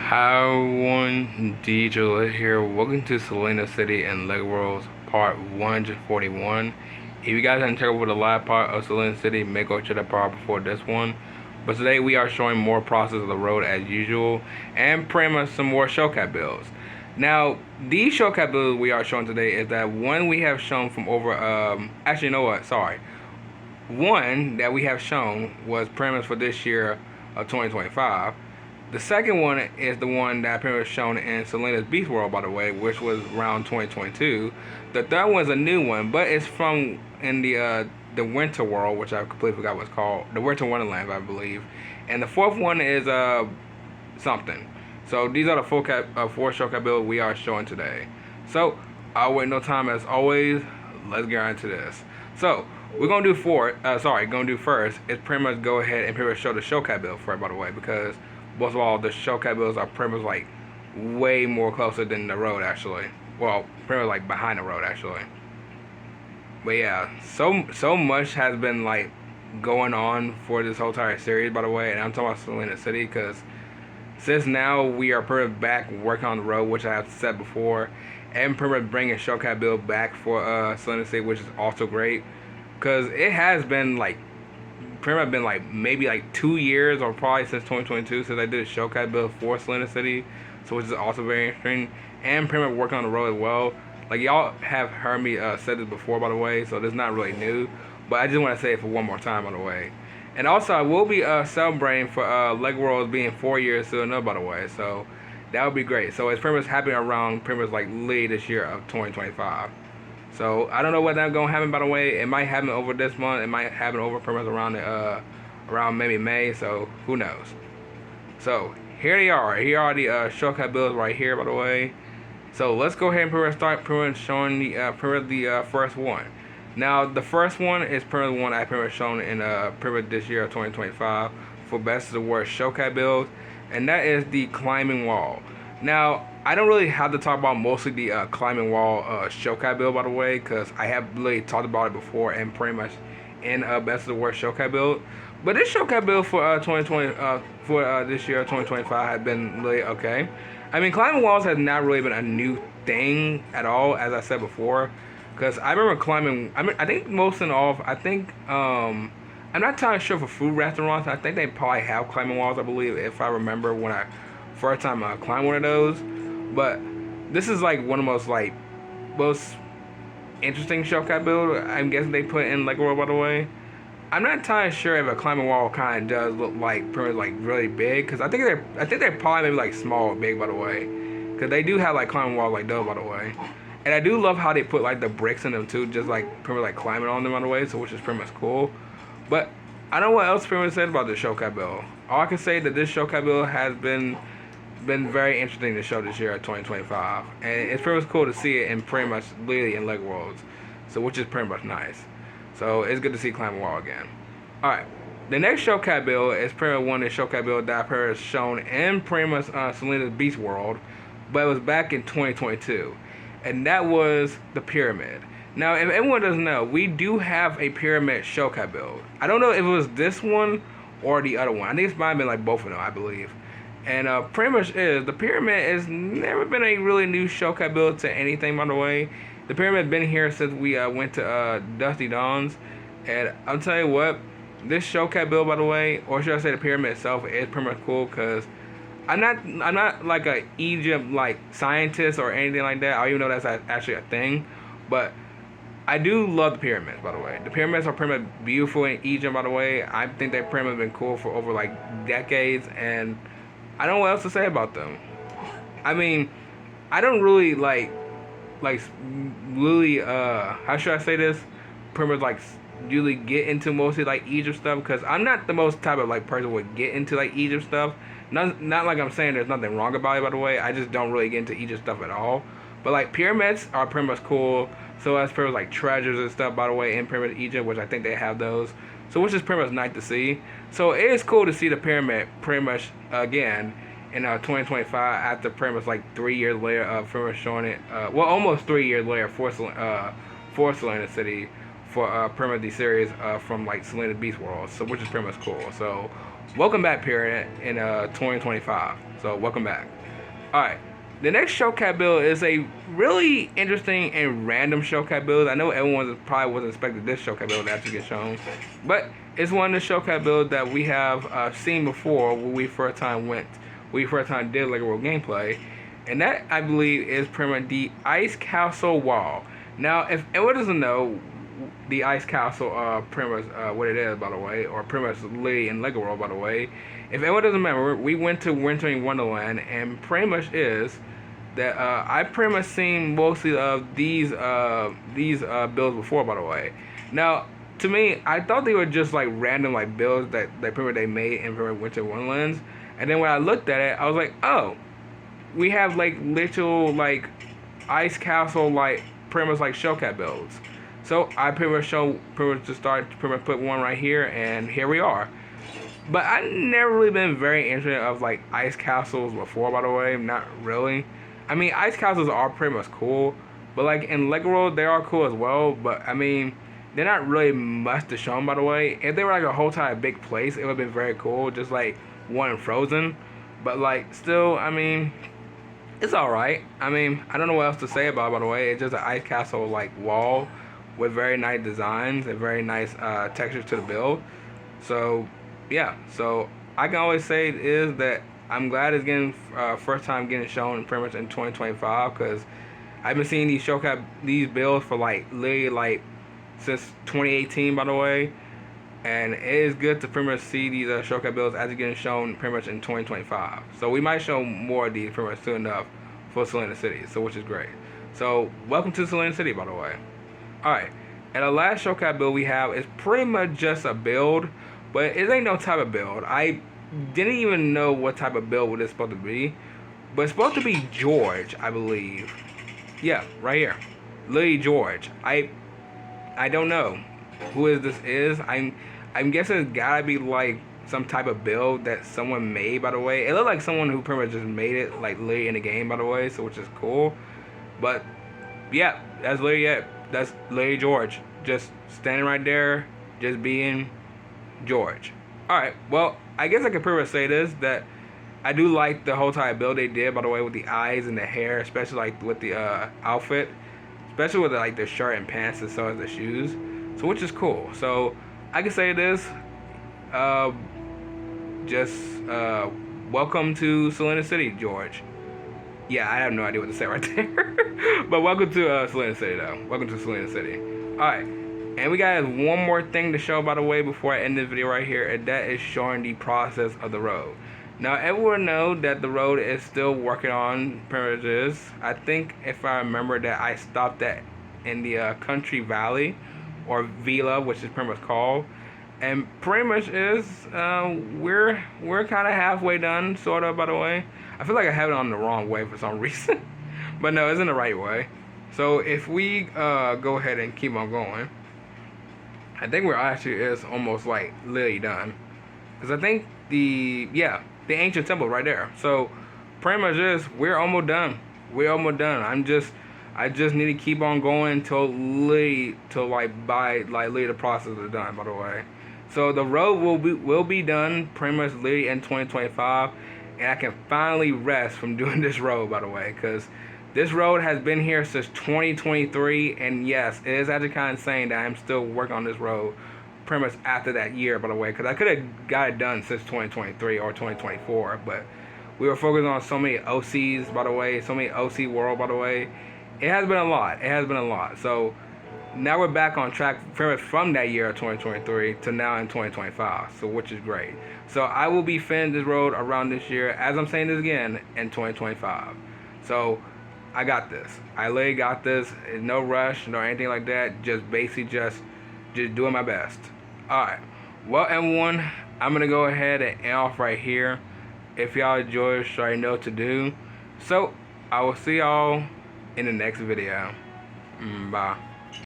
Hi everyone, DJ here. Welcome to Selena City and Lego Worlds Part 141. If you guys haven't checked over the live part of Selena City, make go check that part before this one. But today we are showing more process of the road as usual, and pretty much some more showcat builds. Now, these showcat builds we are showing today is that one we have shown from over, actually you know what, sorry. One that we have shown was pretty much for this year of 2025. The second one is the one that apparently was shown in Selena's Beast World, by the way, which was around 2022. The third one is a new one, but it's from in the Winter World, which I completely forgot what it's called, the Winter Wonderland, I believe. And the fourth one is something. So these are the four showcase builds we are showing today. So I'll wait no time as always. Let's get into this. So we're gonna do first is pretty much go ahead and pretty much show the showcase build first, by the way, because most of all, the showcase builds are pretty much like way more closer than the road actually. Well, pretty much like behind the road actually. But yeah, so much has been like going on for this whole entire series, by the way, and I'm talking about Selena City because since now we are pretty much back working on the road, which I have said before, and pretty much bringing showcase build back for Selena City, which is also great because it has been like pretty much been like maybe like 2 years or probably since 2022 since I did a showcase build for Selena City, so which is also very interesting, and pretty much working on the road as well. Like y'all have heard me say this before, by the way, so this is not really new, but I just want to say it for one more time, by the way. And also I will be celebrating for Lego Worlds being 4 years soon, by the way, so that would be great. So it's pretty much happening around pretty much like late this year of 2025. So I don't know what that's gonna happen, by the way. It might happen over this month. It might happen over pretty much around maybe May. So who knows? So here they are. Here are the shortcut builds right here, by the way. So let's go ahead and pretty much start pretty much showing the first one. Now the first one is pretty much one I pretty much shown in pretty much this year of 2025 for best of the worst showcase builds, and that is the climbing wall. Now, I don't really have to talk about mostly the climbing wall showcase build, by the way, because I have really talked about it before and pretty much in best of the worst showcase build. But this showcase build for 2020 for this year 2025 has been really okay. I mean, climbing walls has not really been a new thing at all, as I said before, because I remember climbing. I think most in all, I think I'm not entirely sure for food restaurants. I think they probably have climbing walls, I believe, if I remember when I first time I climbed one of those. But this is like one of the most interesting showcase build I'm guessing they put in Lego World, by the way. I'm not entirely sure if a climbing wall kind of does look like pretty like really big, because I think they're probably maybe like small or big, by the way, because they do have like climbing walls like those, by the way. And I do love how they put like the bricks in them too, just like pretty like climbing on them, by the way, so which is pretty much cool. But I don't know what else pretty much said about this showcase build. All I can say that this showcase build has been very interesting to show this year at 2025, and it's pretty much cool to see it in pretty much literally in Lego Worlds, so which is pretty much nice. So it's good to see climbing wall again. All right, the next showcase build is pretty much one of the showcase build that I've heard shown in pretty much Selena's Beast World, but it was back in 2022, and that was the pyramid. Now, if anyone doesn't know, we do have a pyramid showcase build. I don't know if it was this one or the other one. I think it might have been like both of them, I believe. And pretty much is the pyramid has never been a really new showcase build to anything, by the way. The pyramid has been here since we went to Dusty Dawns, and I'll tell you what, this showcase build, by the way, or should I say the pyramid itself, is pretty much cool because I'm not like a Egypt like scientist or anything like that. I don't even know that's actually a thing, but I do love the pyramids, by the way. The pyramids are pretty much beautiful in Egypt, by the way. I think they've pretty much been cool for over like decades, and I don't know what else to say about them. I mean, I don't really really how should I say this? Pretty much like really get into mostly like Egypt stuff, because I'm not the most type of like person who would get into like Egypt stuff. Not like I'm saying there's nothing wrong about it, by the way. I just don't really get into Egypt stuff at all. But like pyramids are pretty much cool. So that's pretty much like treasures and stuff, by the way, in Pyramid Egypt, which I think they have those. So which is pretty much nice to see. So it is cool to see the pyramid pretty much again in 2025 after pretty much like 3 years later of pretty much showing it. Well, almost 3 years later for Selena City for pretty much the series from like Selena Beast World. So which is pretty much cool. So welcome back period in 2025. So welcome back. All right. The next showcat build is a really interesting and random showcat build. I know everyone probably wasn't expecting this showcat build to actually get shown, but it's one of the showcat builds that we have seen before when we first time did like a real gameplay, and that I believe is pretty much the Ice Castle Wall. Now, if anyone doesn't know, the Ice Castle, pretty much what it is, by the way, or pretty much literally in Lego World, by the way. If anyone doesn't remember, we went to Winter Wonderland, and pretty much is that I pretty much seen mostly of these builds before, by the way. Now, to me, I thought they were just like random like builds that pretty much they made in Winter Wonderlands, and then when I looked at it, I was like, oh, we have like literal like Ice Castle like pretty much like showcat builds. So I pretty much just started to pretty much put one right here, and here we are. But I never really been very interested of like ice castles before, by the way. Not really. I mean, ice castles are pretty much cool, but like in Lego World, they are cool as well. But I mean, they're not really much to show them, by the way. If they were like a whole time big place, it would have been very cool, just like one in Frozen. But like, still, I mean, it's all right. I mean, I don't know what else to say about it, by the way. It's just an ice castle like wall with very nice designs and very nice textures to the build. So yeah, so I can always say is that I'm glad it's getting first time getting shown pretty much in 2025, because I've been seeing these builds for like literally like since 2018, by the way. And it is good to pretty much see these showcase builds as they're getting shown pretty much in 2025. So we might show more of these pretty much soon enough for Selena City, so which is great. So welcome to Selena City, by the way. Alright, and the last showcase build we have is pretty much just a build, but it ain't no type of build. I didn't even know what type of build it's supposed to be, but it's supposed to be George, I believe. Yeah, right here. Lily George. I don't know who this is. I'm guessing it's gotta be like some type of build that someone made, by the way. It looked like someone who pretty much just made it like literally in the game, by the way, so which is cool. But yeah, that's literally it. That's Lady George, just standing right there, just being George. Alright, well, I guess I could pretty much say this, that I do like the whole type of build they did, by the way, with the eyes and the hair, especially like with the outfit, especially with like the shirt and pants as well as the shoes, so which is cool. So I can say this, welcome to Selena City, George. Yeah, I have no idea what to say right there. But welcome to Selena City, though. Welcome to Selena City. Alright, and we got one more thing to show, by the way, before I end this video right here, and that is showing the process of the road. Now, everyone knows that the road is still working on privileges. I think, if I remember, that I stopped at in the Country Valley, or Villa, which is pretty much called. And pretty much is, we're kind of halfway done, sort of, by the way. I feel like I have it on the wrong way for some reason. But no, it's in the right way. So if we go ahead and keep on going, I think we're actually is almost like literally done. Because I think the ancient temple right there. So pretty much is, we're almost done. We're almost done. I just need to keep on going till literally the process is done, by the way. So the road will be done pretty much literally in 2025, and I can finally rest from doing this road, by the way, because this road has been here since 2023, and yes, it is actually kind of insane that I'm still working on this road pretty much after that year, by the way, because I could have got it done since 2023 or 2024, but we were focused on so many OCs, by the way, so many OC World, by the way. It has been a lot. It has been a lot. So now we're back on track from that year of 2023 to now in 2025, so which is great. So I will be finishing this road around this year, as I'm saying this again, in 2025. So I got this. I literally got this. No rush, no anything like that. Just basically just doing my best. Alright. Well, everyone, I'm going to go ahead and end off right here. If y'all enjoyed, you already know what to do. So I will see y'all in the next video. Bye.